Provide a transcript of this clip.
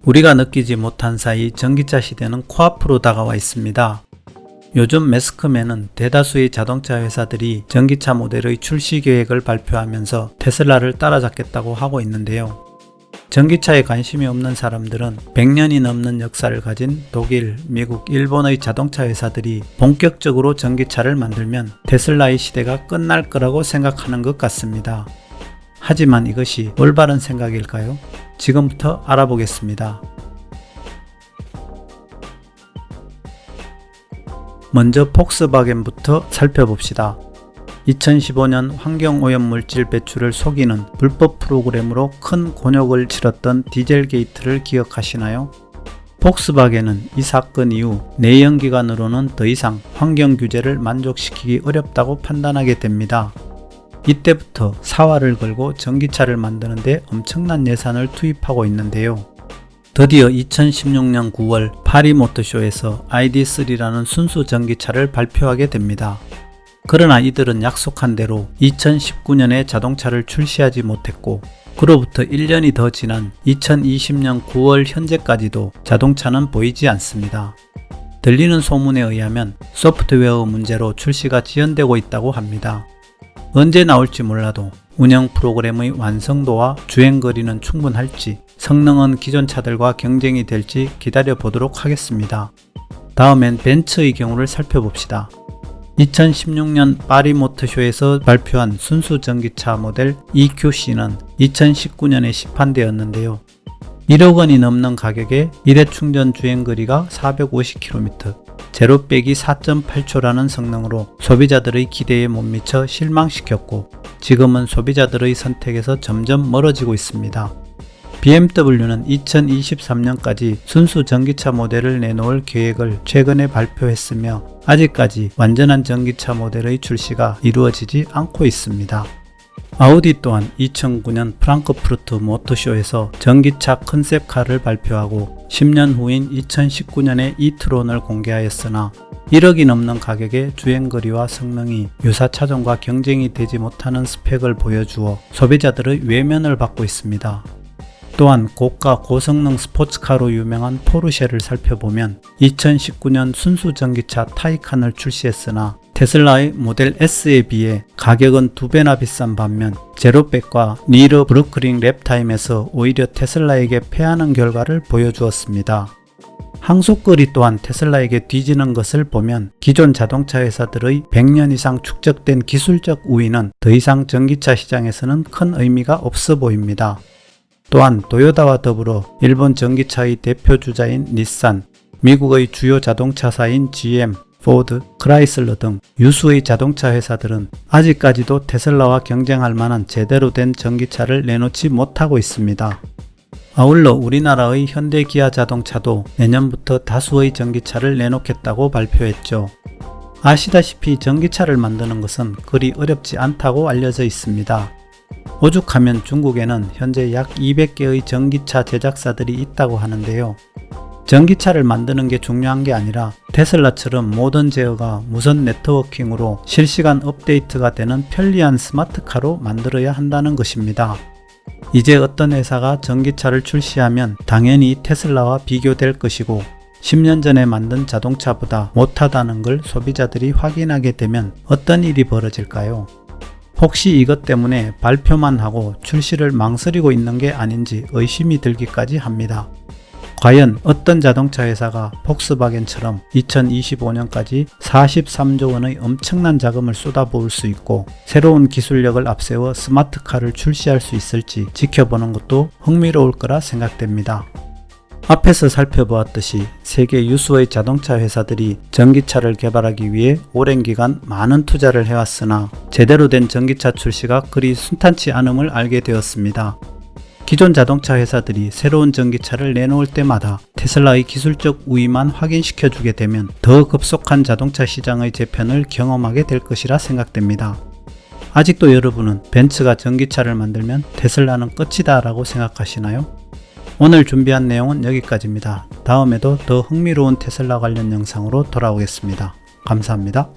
우리가 느끼지 못한 사이 전기차 시대는 코앞으로 다가와 있습니다. 요즘 매스컴에는 대다수의 자동차 회사들이 전기차 모델의 출시 계획을 발표하면서 테슬라를 따라잡겠다고 하고 있는데요. 전기차에 관심이 없는 사람들은 100년이 넘는 역사를 가진 독일, 미국, 일본의 자동차 회사들이 본격적으로 전기차를 만들면 테슬라의 시대가 끝날 거라고 생각하는 것 같습니다. 하지만 이것이 올바른 생각일까요? 지금부터 알아보겠습니다. 먼저 폭스바겐부터 살펴봅시다. 2015년 환경오염물질 배출을 속이는 불법 프로그램으로 큰 곤욕을 치렀던 디젤 게이트를 기억하시나요? 폭스바겐은 이 사건 이후 내연기관으로는 더 이상 환경 규제를 만족시키기 어렵다고 판단하게 됩니다. 이때부터 사활을 걸고 전기차를 만드는 데 엄청난 예산을 투입하고 있는데요. 드디어 2016년 9월 파리 모터쇼에서 ID3라는 순수 전기차를 발표하게 됩니다. 그러나 이들은 약속한 대로 2019년에 자동차를 출시하지 못했고 그로부터 1년이 더 지난 2020년 9월 현재까지도 자동차는 보이지 않습니다. 들리는 소문에 의하면 소프트웨어 문제로 출시가 지연되고 있다고 합니다. 언제 나올지 몰라도 운영 프로그램의 완성도와 주행거리는 충분할지 성능은 기존 차들과 경쟁이 될지 기다려 보도록 하겠습니다. 다음엔 벤츠의 경우를 살펴봅시다. 2016년 파리 모터쇼에서 발표한 순수 전기차 모델 EQC는 2019년에 시판되었는데요. 1억 원이 넘는 가격에 1회 충전 주행거리가 450km, 제로 빼기 4.8초라는 성능으로 소비자들의 기대에 못 미쳐 실망시켰고 지금은 소비자들의 선택에서 점점 멀어지고 있습니다. BMW는 2023년까지 순수 전기차 모델을 내놓을 계획을 최근에 발표했으며 아직까지 완전한 전기차 모델의 출시가 이루어지지 않고 있습니다. 아우디 또한 2009년 프랑크푸르트 모터쇼에서 전기차 컨셉카를 발표하고 10년 후인 2019년에 e-tron을 공개하였으나 1억이 넘는 가격에 주행거리와 성능이 유사 차종과 경쟁이 되지 못하는 스펙을 보여주어 소비자들의 외면을 받고 있습니다. 또한 고가 고성능 스포츠카로 유명한 포르쉐를 살펴보면 2019년 순수 전기차 타이칸을 출시했으나 테슬라의 모델 S에 비해 가격은 2배나 비싼 반면 제로백과 니르 브루크링 랩타임에서 오히려 테슬라에게 패하는 결과를 보여주었습니다. 항속거리 또한 테슬라에게 뒤지는 것을 보면 기존 자동차 회사들의 100년 이상 축적된 기술적 우위는 더 이상 전기차 시장에서는 큰 의미가 없어 보입니다. 또한 도요타와 더불어 일본 전기차의 대표 주자인 닛산, 미국의 주요 자동차사인 GM, 포드, 크라이슬러 등 유수의 자동차 회사들은 아직까지도 테슬라와 경쟁할 만한 제대로 된 전기차를 내놓지 못하고 있습니다. 아울러 우리나라의 현대 기아 자동차도 내년부터 다수의 전기차를 내놓겠다고 발표했죠. 아시다시피 전기차를 만드는 것은 그리 어렵지 않다고 알려져 있습니다. 오죽하면 중국에는 현재 약 200개의 전기차 제작사들이 있다고 하는데요. 전기차를 만드는 게 중요한 게 아니라 테슬라처럼 모든 제어가 무선 네트워킹으로 실시간 업데이트가 되는 편리한 스마트카로 만들어야 한다는 것입니다. 이제 어떤 회사가 전기차를 출시하면 당연히 테슬라와 비교될 것이고 10년 전에 만든 자동차보다 못하다는 걸 소비자들이 확인하게 되면 어떤 일이 벌어질까요? 혹시 이것 때문에 발표만 하고 출시를 망설이고 있는 게 아닌지 의심이 들기까지 합니다. 과연 어떤 자동차 회사가 폭스바겐처럼 2025년까지 43조 원의 엄청난 자금을 쏟아부을 수 있고 새로운 기술력을 앞세워 스마트카를 출시할 수 있을지 지켜보는 것도 흥미로울 거라 생각됩니다. 앞에서 살펴보았듯이 세계 유수의 자동차 회사들이 전기차를 개발하기 위해 오랜 기간 많은 투자를 해왔으나 제대로 된 전기차 출시가 그리 순탄치 않음을 알게 되었습니다. 기존 자동차 회사들이 새로운 전기차를 내놓을 때마다 테슬라의 기술적 우위만 확인시켜주게 되면 더 급속한 자동차 시장의 재편을 경험하게 될 것이라 생각됩니다. 아직도 여러분은 벤츠가 전기차를 만들면 테슬라는 끝이다 라고 생각하시나요? 오늘 준비한 내용은 여기까지입니다. 다음에도 더 흥미로운 테슬라 관련 영상으로 돌아오겠습니다. 감사합니다.